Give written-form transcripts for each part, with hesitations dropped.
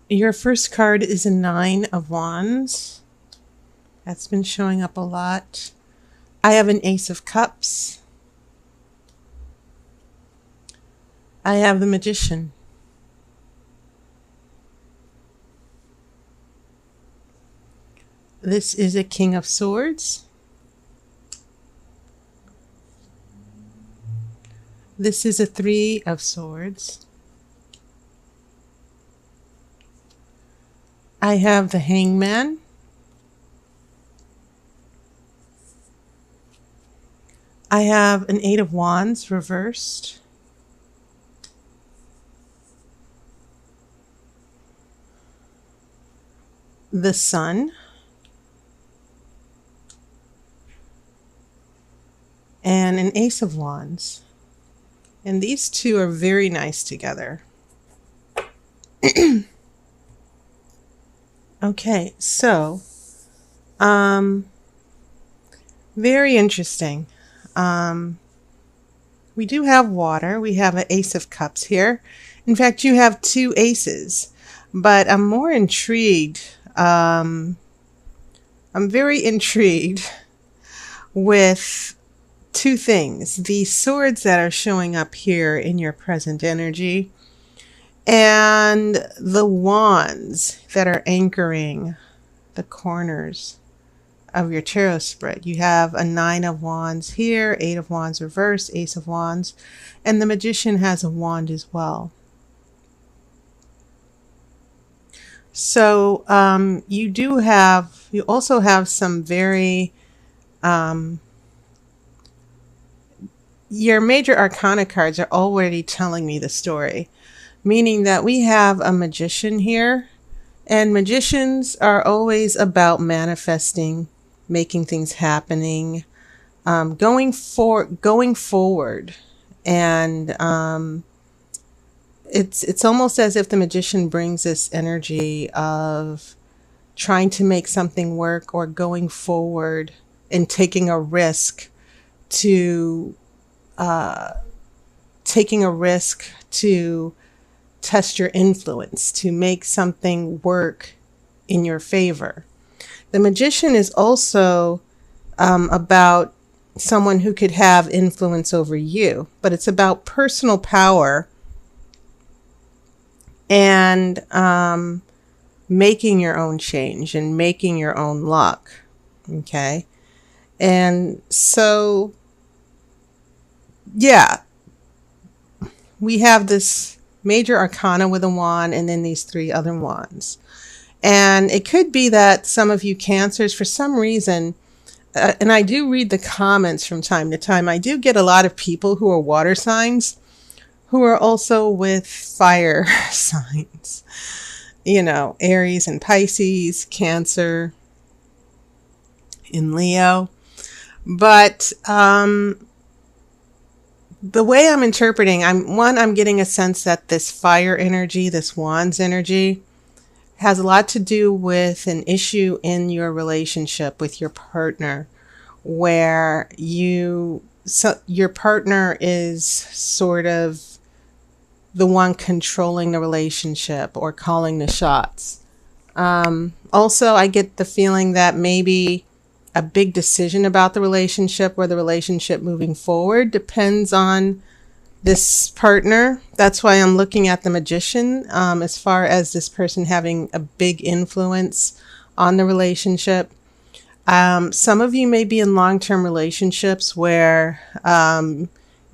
Your first card is a Nine of Wands. That's been showing up a lot. I have an Ace of Cups. I have the Magician. This is a King of Swords. This is a Three of Swords. I have the Hangman. I have an Eight of Wands reversed. The Sun. And an Ace of Wands. And these two are very nice together. Okay, so very interesting. We do have water. We have an Ace of Cups here. In fact, you have two aces, but I'm more intrigued. I'm very intrigued with two things. The swords that are showing up here in your present energy and the wands that are anchoring the corners of your tarot spread. You have a Nine of Wands here, Eight of Wands reversed, Ace of Wands, and the Magician has a wand as well. So you also have some very, your major arcana cards are already telling me the story, meaning that we have a magician here, and magicians are always about manifesting, making things happening, going forward, and it's almost as if the magician brings this energy of trying to make something work or going forward and taking a risk to test your influence, to make something work in your favor. The magician is also about someone who could have influence over you, but it's about personal power and making your own change and making your own luck. Okay. And so, yeah, we have this major arcana with a wand and then these three other wands. And it could be that some of you Cancers, for some reason, and I do read the comments from time to time, I do get a lot of people who are water signs who are also with fire signs. You know, Aries and Pisces, Cancer, and Leo. But the way I'm interpreting, I'm getting a sense that this fire energy, this wands energy, has a lot to do with an issue in your relationship with your partner, where your partner is sort of the one controlling the relationship or calling the shots. Also, I get the feeling that maybe a big decision about the relationship or the relationship moving forward depends on this partner. That's why I'm looking at the magician, as far as this person having a big influence on the relationship. Some of you may be in long-term relationships where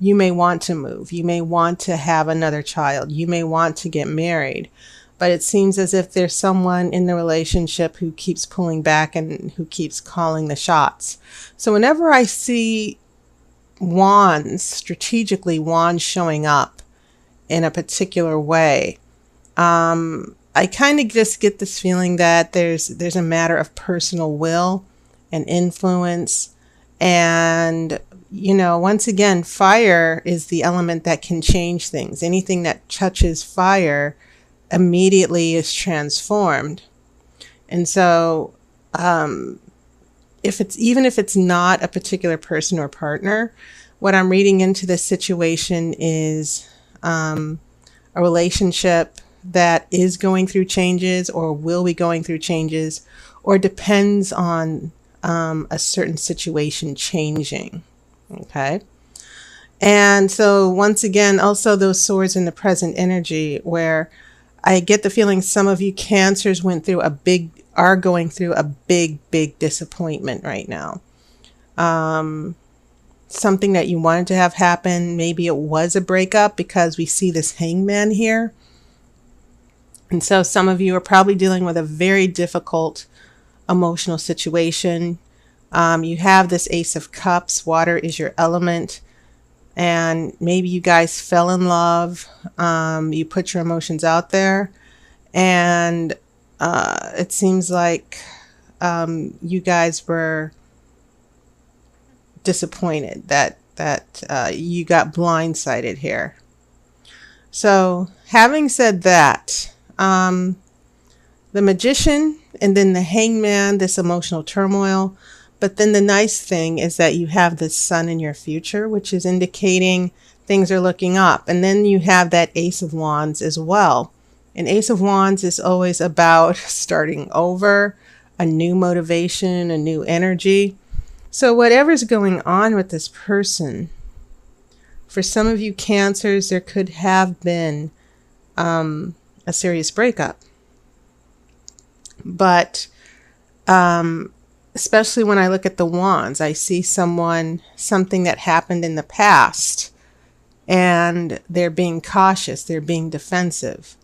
you may want to move. You may want to have another child. You may want to get married. But it seems as if there's someone in the relationship who keeps pulling back and who keeps calling the shots. So whenever I see wands, strategically wands showing up in a particular way, I kind of just get this feeling that there's a matter of personal will and influence. And, you know, once again, fire is the element that can change things. Anything that touches fire immediately is transformed. And so if it's not a particular person or partner, what I'm reading into this situation is a relationship that is going through changes or will be going through changes, or depends on a certain situation changing. Okay. And so once again, also those swords in the present energy, where I get the feeling some of you Cancers are going through a big disappointment right now. Something that you wanted to have happen. Maybe it was a breakup, because we see this Hangman here. And so some of you are probably dealing with a very difficult emotional situation. You have this Ace of Cups. Water is your element. And maybe you guys fell in love. You put your emotions out there. And it seems like you guys were disappointed that you got blindsided here. So having said that, the Magician and then the Hangman, this emotional turmoil. But then the nice thing is that you have the Sun in your future, which is indicating things are looking up. And then you have that Ace of Wands as well. An Ace of Wands is always about starting over, a new motivation, a new energy. So whatever's going on with this person, for some of you Cancers, there could have been a serious breakup. But especially when I look at the Wands, I see something that happened in the past, and they're being cautious, they're being defensive.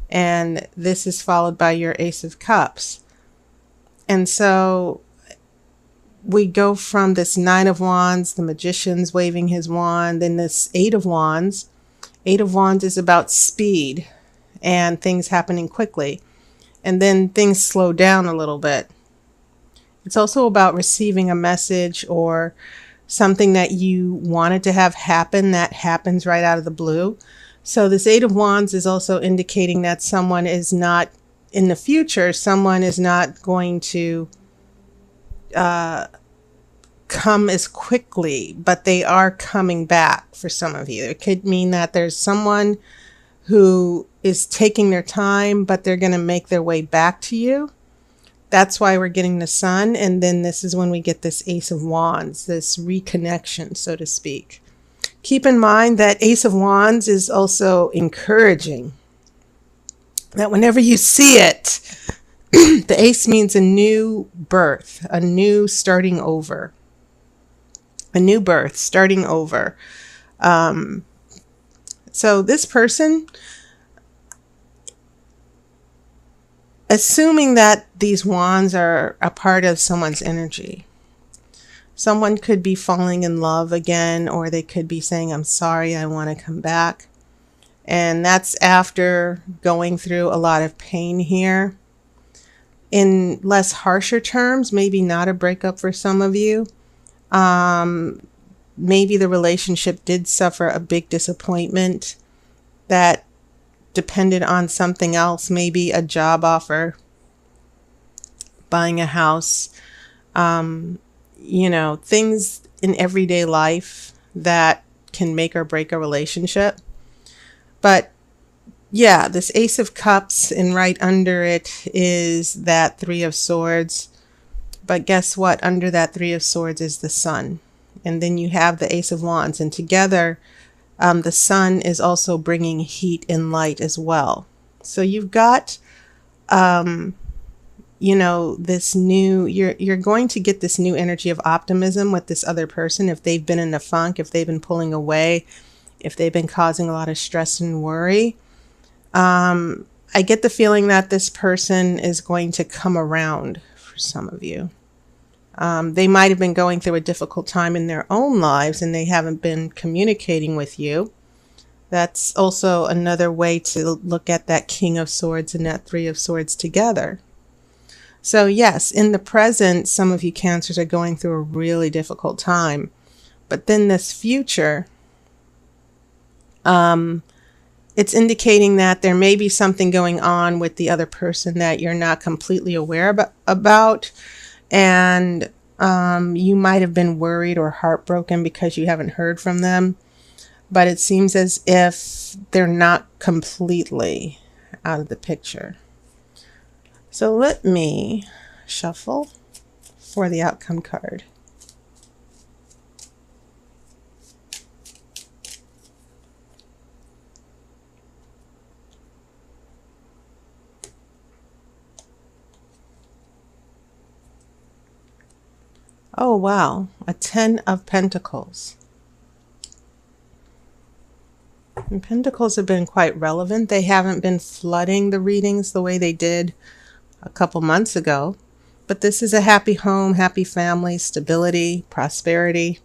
And this is followed by your Ace of Cups. And so we go from this Nine of Wands, the Magician's waving his wand, then this Eight of Wands. Eight of Wands is about speed and things happening quickly. And then things slow down a little bit. It's also about receiving a message or something that you wanted to have happen that happens right out of the blue. So this Eight of Wands is also indicating that someone is not, in the future, someone is not going to come as quickly, but they are coming back for some of you. It could mean that there's someone who is taking their time, but they're going to make their way back to you. That's why we're getting the Sun. And then this is when we get this Ace of Wands, this reconnection, so to speak. Keep in mind that Ace of Wands is also encouraging. That whenever you see it, the Ace means a new birth, a new starting over. A new birth, starting over. So this person, assuming that these wands are a part of someone's energy, someone could be falling in love again, or they could be saying, I'm sorry, I want to come back. And that's after going through a lot of pain here. In less harsher terms, maybe not a breakup for some of you. Maybe the relationship did suffer a big disappointment that depended on something else, maybe a job offer, buying a house, things in everyday life that can make or break a relationship. But yeah, this Ace of Cups, and right under it is that Three of Swords. But guess what? Under that Three of Swords is the Sun. And then you have the Ace of Wands. And together, the Sun is also bringing heat and light as well. So you've got, this new, you're going to get this new energy of optimism with this other person. If they've been in a funk, if they've been pulling away, if they've been causing a lot of stress and worry. I get the feeling that this person is going to come around for some of you. They might have been going through a difficult time in their own lives and they haven't been communicating with you. That's also another way to look at that King of Swords and that Three of Swords together. So yes, in the present, some of you Cancers are going through a really difficult time. But then this future, it's indicating that there may be something going on with the other person that you're not completely aware about. And you might have been worried or heartbroken because you haven't heard from them. But it seems as if they're not completely out of the picture. So let me shuffle for the outcome card. Oh wow, a 10 of Pentacles. And Pentacles have been quite relevant. They haven't been flooding the readings the way they did a couple months ago. But this is a happy home, happy family, stability, prosperity.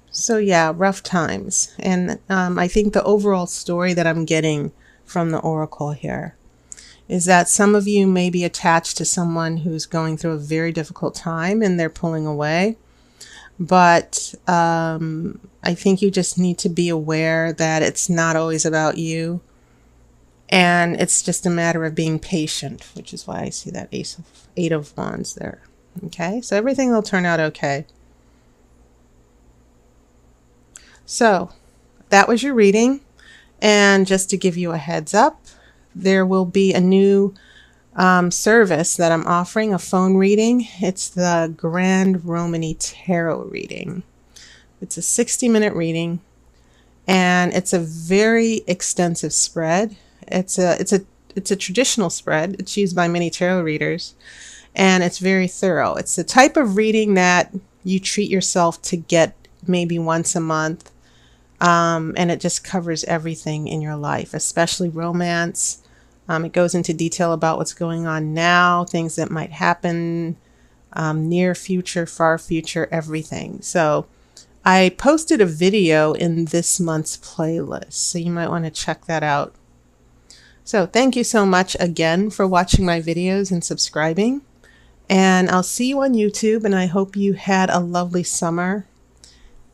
So yeah, rough times. And I think the overall story that I'm getting from the Oracle here is that some of you may be attached to someone who's going through a very difficult time and they're pulling away. But I think you just need to be aware that it's not always about you. And it's just a matter of being patient, which is why I see that Eight of Wands there. Okay, so everything will turn out okay. So that was your reading. And just to give you a heads up, there will be a new service that I'm offering, a phone reading. It's the Grand Romany Tarot reading. It's a 60-minute reading, and it's a very extensive spread. It's a traditional spread. It's used by many tarot readers, and it's very thorough. It's the type of reading that you treat yourself to get maybe once a month, and it just covers everything in your life, especially romance. It goes into detail about what's going on now, things that might happen, near future, far future, everything. So I posted a video in this month's playlist, so you might want to check that out. So thank you so much again for watching my videos and subscribing. And I'll see you on YouTube, and I hope you had a lovely summer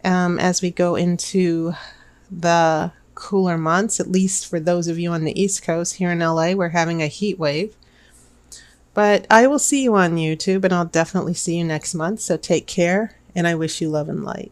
as we go into the cooler months, at least for those of you on the East Coast. Here in LA, we're having a heat wave. But I will see you on YouTube, and I'll definitely see you next month. So take care, and I wish you love and light.